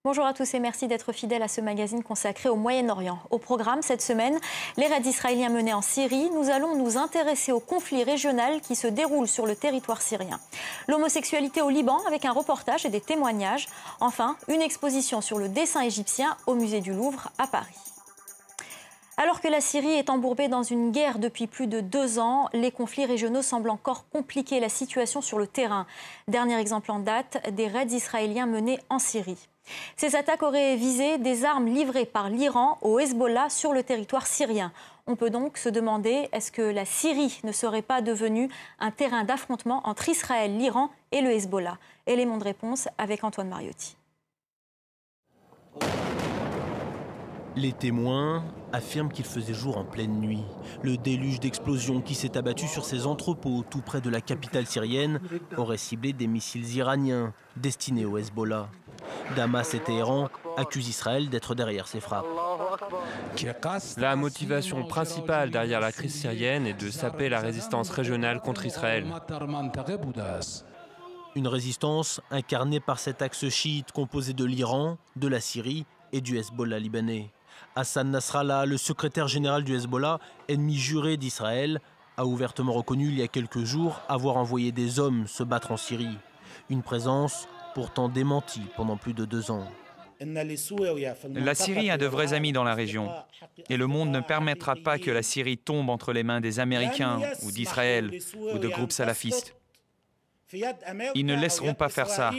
Bonjour à tous et merci d'être fidèles à ce magazine consacré au Moyen-Orient. Au programme cette semaine, les raids israéliens menés en Syrie. Nous allons nous intéresser au conflit régional qui se déroule sur le territoire syrien. L'homosexualité au Liban avec un reportage et des témoignages. Enfin, une exposition sur le dessin égyptien au musée du Louvre à Paris. Alors que la Syrie est embourbée dans une guerre depuis plus de 2 ans, les conflits régionaux semblent encore compliquer la situation sur le terrain. Dernier exemple en date, des raids israéliens menés en Syrie. Ces attaques auraient visé des armes livrées par l'Iran au Hezbollah sur le territoire syrien. On peut donc se demander, est-ce que la Syrie ne serait pas devenue un terrain d'affrontement entre Israël, l'Iran et le Hezbollah? Élément de réponse avec Antoine Mariotti. Les témoins affirment qu'il faisait jour en pleine nuit. Le déluge d'explosions qui s'est abattu sur ces entrepôts tout près de la capitale syrienne aurait ciblé des missiles iraniens destinés au Hezbollah. Damas et Téhéran accusent Israël d'être derrière ces frappes. La motivation principale derrière la crise syrienne est de saper la résistance régionale contre Israël. Une résistance incarnée par cet axe chiite composé de l'Iran, de la Syrie et du Hezbollah libanais. Hassan Nasrallah, le secrétaire général du Hezbollah, ennemi juré d'Israël, a ouvertement reconnu il y a quelques jours avoir envoyé des hommes se battre en Syrie. Une présence pourtant démentie pendant plus de 2 ans. La Syrie a de vrais amis dans la région. Et le monde ne permettra pas que la Syrie tombe entre les mains des Américains ou d'Israël ou de groupes salafistes. Ils ne laisseront pas faire ça.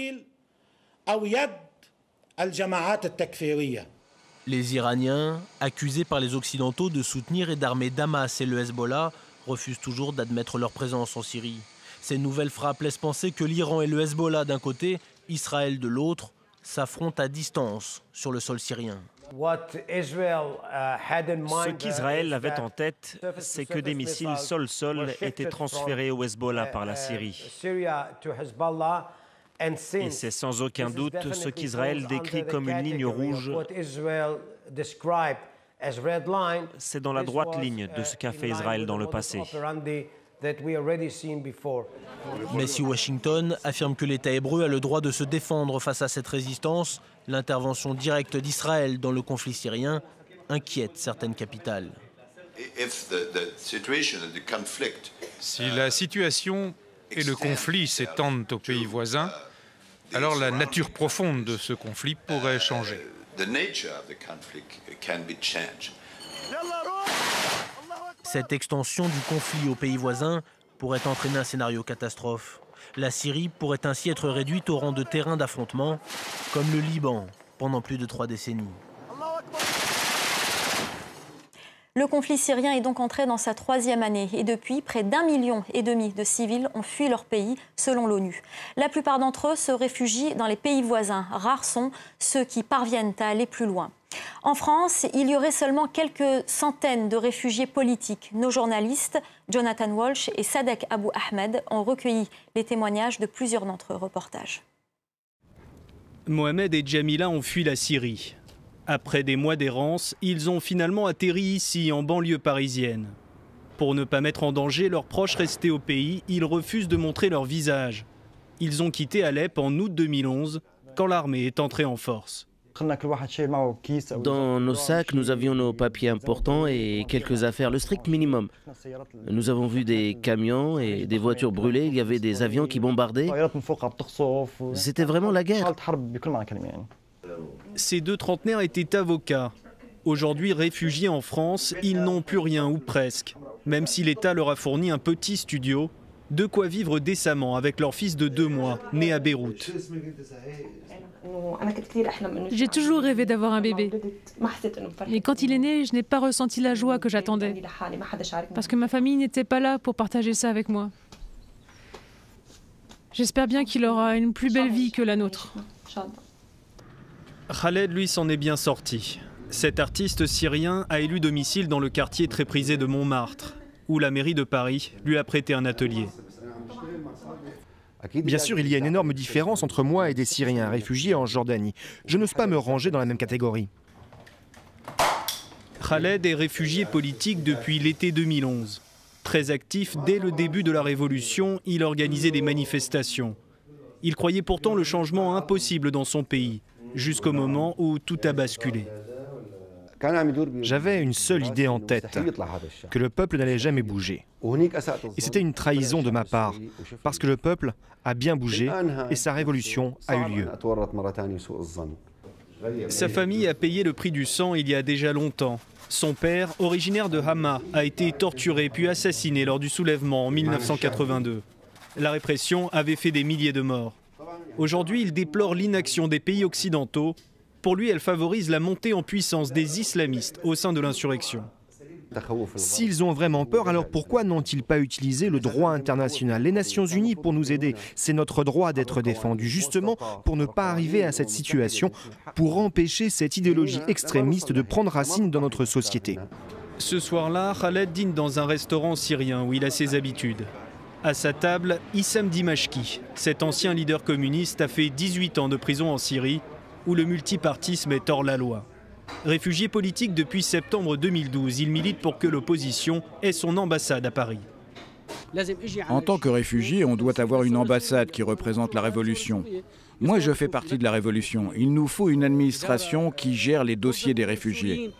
Les Iraniens, accusés par les Occidentaux de soutenir et d'armer Damas et le Hezbollah, refusent toujours d'admettre leur présence en Syrie. Ces nouvelles frappes laissent penser que l'Iran et le Hezbollah d'un côté, Israël de l'autre, s'affrontent à distance sur le sol syrien. Ce qu'Israël avait en tête, c'est que des missiles sol-sol étaient transférés au Hezbollah par la Syrie. Et c'est sans aucun doute ce qu'Israël décrit comme une ligne rouge. C'est dans la droite ligne de ce qu'a fait Israël dans le passé. Mais si Washington affirme que l'État hébreu a le droit de se défendre face à cette résistance, l'intervention directe d'Israël dans le conflit syrien inquiète certaines capitales. Si la situation et le conflit s'étendent aux pays voisins, alors la nature profonde de ce conflit pourrait changer. Cette extension du conflit aux pays voisins pourrait entraîner un scénario catastrophe. La Syrie pourrait ainsi être réduite au rang de terrain d'affrontement, comme le Liban pendant plus de 3 décennies. Le conflit syrien est donc entré dans sa 3e année et depuis, près d'1,5 million de civils ont fui leur pays, selon l'ONU. La plupart d'entre eux se réfugient dans les pays voisins. Rares sont ceux qui parviennent à aller plus loin. En France, il y aurait seulement quelques centaines de réfugiés politiques. Nos journalistes, Jonathan Walsh et Sadek Abou Ahmed, ont recueilli les témoignages de plusieurs d'entre eux. Reportage. Mohamed et Jamila ont fui la Syrie. Après des mois d'errance, ils ont finalement atterri ici, en banlieue parisienne. Pour ne pas mettre en danger leurs proches restés au pays, ils refusent de montrer leur visage. Ils ont quitté Alep en août 2011, quand l'armée est entrée en force. Dans nos sacs, nous avions nos papiers importants et quelques affaires, le strict minimum. Nous avons vu des camions et des voitures brûlées, il y avait des avions qui bombardaient. C'était vraiment la guerre. Ces 2 trentenaires étaient avocats. Aujourd'hui réfugiés en France, ils n'ont plus rien ou presque. Même si l'État leur a fourni un petit studio, de quoi vivre décemment avec leur fils de 2 mois, né à Beyrouth. J'ai toujours rêvé d'avoir un bébé. Et quand il est né, je n'ai pas ressenti la joie que j'attendais. Parce que ma famille n'était pas là pour partager ça avec moi. J'espère bien qu'il aura une plus belle vie que la nôtre. Khaled, lui, s'en est bien sorti. Cet artiste syrien a élu domicile dans le quartier très prisé de Montmartre, où la mairie de Paris lui a prêté un atelier. Bien sûr, il y a une énorme différence entre moi et des Syriens réfugiés en Jordanie. Je n'ose pas me ranger dans la même catégorie. Khaled est réfugié politique depuis l'été 2011. Très actif dès le début de la révolution, il organisait des manifestations. Il croyait pourtant le changement impossible dans son pays. jusqu'au moment où tout a basculé. J'avais une seule idée en tête, que le peuple n'allait jamais bouger. Et c'était une trahison de ma part, parce que le peuple a bien bougé et sa révolution a eu lieu. Sa famille a payé le prix du sang il y a déjà longtemps. Son père, originaire de Hama, a été torturé puis assassiné lors du soulèvement en 1982. La répression avait fait des milliers de morts. Aujourd'hui, il déplore l'inaction des pays occidentaux. Pour lui, elle favorise la montée en puissance des islamistes au sein de l'insurrection. S'ils ont vraiment peur, alors pourquoi n'ont-ils pas utilisé le droit international, les Nations Unies pour nous aider? C'est notre droit d'être défendu, justement pour ne pas arriver à cette situation, pour empêcher cette idéologie extrémiste de prendre racine dans notre société. Ce soir-là, Khaled dîne dans un restaurant syrien où il a ses habitudes. À sa table, Issam Dimashki. Cet ancien leader communiste a fait 18 ans de prison en Syrie, où le multipartisme est hors la loi. Réfugié politique depuis septembre 2012, il milite pour que l'opposition ait son ambassade à Paris. En tant que réfugié, on doit avoir une ambassade qui représente la révolution. Moi, je fais partie de la révolution. Il nous faut une administration qui gère les dossiers des réfugiés.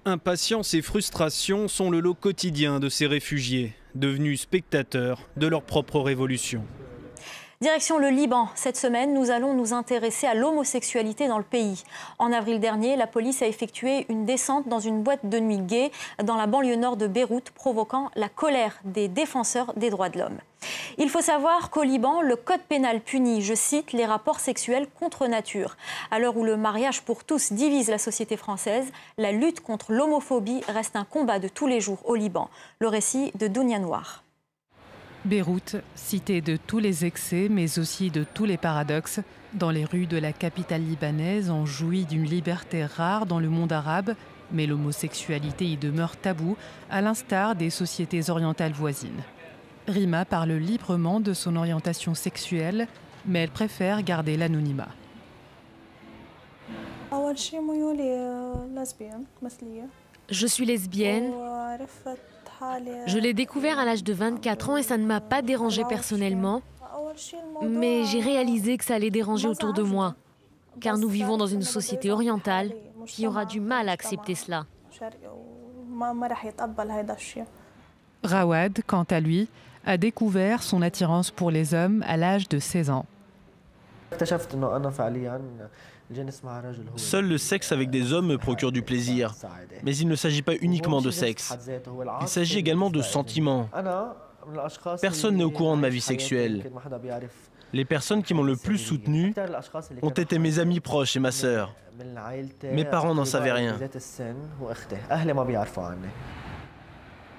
Impatience et frustration sont le lot quotidien de ces réfugiés, devenus spectateurs de leur propre révolution. Direction le Liban. Cette semaine, nous allons nous intéresser à l'homosexualité dans le pays. En avril dernier, la police a effectué une descente dans une boîte de nuit gay dans la banlieue nord de Beyrouth, provoquant la colère des défenseurs des droits de l'homme. Il faut savoir qu'au Liban, le code pénal punit, je cite, les rapports sexuels contre nature. À l'heure où le mariage pour tous divise la société française, la lutte contre l'homophobie reste un combat de tous les jours au Liban. Le récit de Dounia Noir. Beyrouth, cité de tous les excès, mais aussi de tous les paradoxes. Dans les rues de la capitale libanaise, on jouit d'une liberté rare dans le monde arabe, mais l'homosexualité y demeure taboue, à l'instar des sociétés orientales voisines. Rima parle librement de son orientation sexuelle, mais elle préfère garder l'anonymat. Je suis lesbienne. Je l'ai découvert à l'âge de 24 ans et ça ne m'a pas dérangée personnellement. Mais j'ai réalisé que ça allait déranger autour de moi, car nous vivons dans une société orientale qui aura du mal à accepter cela. Rawad, quant à lui, a découvert son attirance pour les hommes à l'âge de 16 ans. Seul le sexe avec des hommes me procure du plaisir. Mais il ne s'agit pas uniquement de sexe. Il s'agit également de sentiments. Personne n'est au courant de ma vie sexuelle. Les personnes qui m'ont le plus soutenu ont été mes amis proches et ma sœur. Mes parents n'en savaient rien.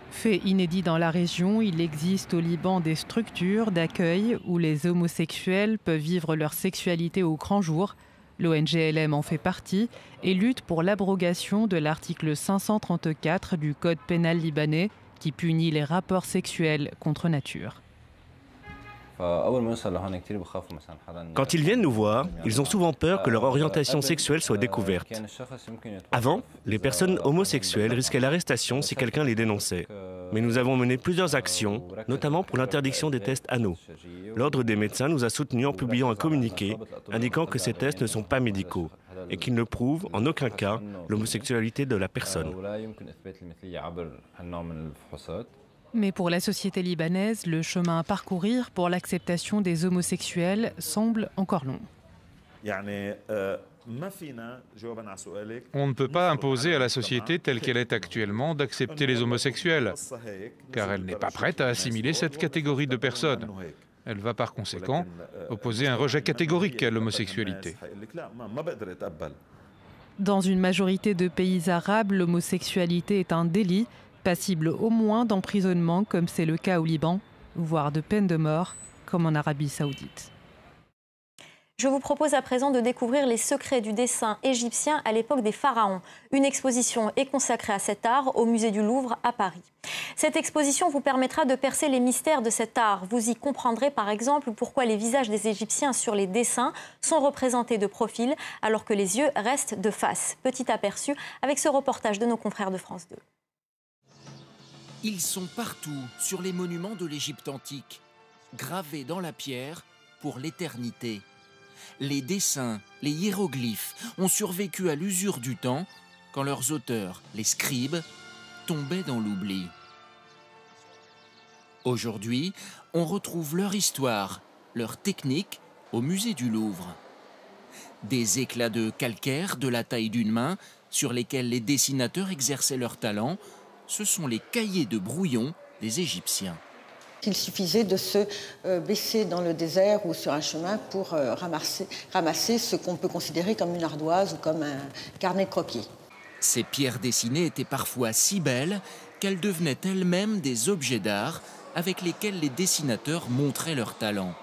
Fait inédit dans la région, il existe au Liban des structures d'accueil où les homosexuels peuvent vivre leur sexualité au grand jour. L'ONG LM en fait partie et lutte pour l'abrogation de l'article 534 du Code pénal libanais qui punit les rapports sexuels contre nature. Quand ils viennent nous voir, ils ont souvent peur que leur orientation sexuelle soit découverte. Avant, les personnes homosexuelles risquaient l'arrestation si quelqu'un les dénonçait. Mais nous avons mené plusieurs actions, notamment pour l'interdiction des tests anaux. L'Ordre des médecins nous a soutenus en publiant un communiqué indiquant que ces tests ne sont pas médicaux et qu'ils ne prouvent en aucun cas l'homosexualité de la personne. Mais pour la société libanaise, le chemin à parcourir pour l'acceptation des homosexuels semble encore long. On ne peut pas imposer à la société telle qu'elle est actuellement d'accepter les homosexuels, car elle n'est pas prête à assimiler cette catégorie de personnes. Elle va par conséquent opposer un rejet catégorique à l'homosexualité. Dans une majorité de pays arabes, l'homosexualité est un délit, passible au moins d'emprisonnement comme c'est le cas au Liban, voire de peine de mort comme en Arabie saoudite. Je vous propose à présent de découvrir les secrets du dessin égyptien à l'époque des pharaons. Une exposition est consacrée à cet art au musée du Louvre à Paris. Cette exposition vous permettra de percer les mystères de cet art. Vous y comprendrez par exemple pourquoi les visages des Égyptiens sur les dessins sont représentés de profil alors que les yeux restent de face. Petit aperçu avec ce reportage de nos confrères de France 2. Ils sont partout sur les monuments de l'Égypte antique, gravés dans la pierre pour l'éternité. les dessins, les hiéroglyphes ont survécu à l'usure du temps quand leurs auteurs, les scribes, tombaient dans l'oubli. Aujourd'hui, on retrouve leur histoire, leur technique au musée du Louvre. Des éclats de calcaire de la taille d'une main sur lesquels les dessinateurs exerçaient leur talent, ce sont les cahiers de brouillon des Égyptiens. Il suffisait de se baisser dans le désert ou sur un chemin pour ramasser ce qu'on peut considérer comme une ardoise ou comme un carnet de croquis. Ces pierres dessinées étaient parfois si belles qu'elles devenaient elles-mêmes des objets d'art avec lesquels les dessinateurs montraient leur talent.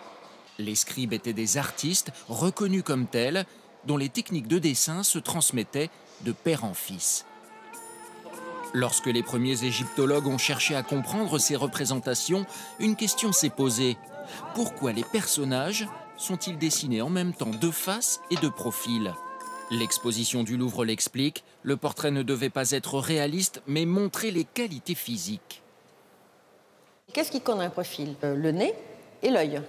Les scribes étaient des artistes reconnus comme tels, dont les techniques de dessin se transmettaient de père en fils. Lorsque les premiers égyptologues ont cherché à comprendre ces représentations, une question s'est posée. Pourquoi les personnages sont-ils dessinés en même temps de face et de profil ? L'exposition du Louvre l'explique, le portrait ne devait pas être réaliste, mais montrer les qualités physiques. Qu'est-ce qui compte dans un profil ? Le nez et l'œil.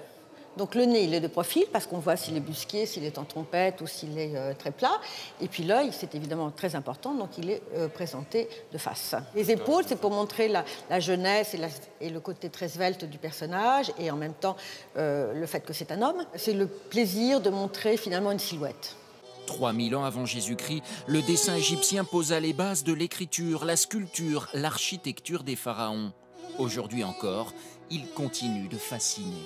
Donc le nez, il est de profil parce qu'on voit s'il est busqué, s'il est en trompette ou s'il est très plat. Et puis l'œil, c'est évidemment très important, donc il est présenté de face. Les épaules, c'est pour montrer la jeunesse et le côté très svelte du personnage et en même temps le fait que c'est un homme. C'est le plaisir de montrer finalement une silhouette. 3000 ans avant Jésus-Christ, le dessin égyptien posa les bases de l'écriture, la sculpture, l'architecture des pharaons. Aujourd'hui encore, il continue de fasciner.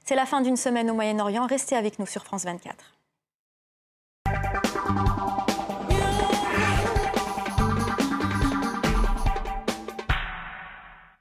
C'est la fin d'une semaine au Moyen-Orient. Restez avec nous sur France 24.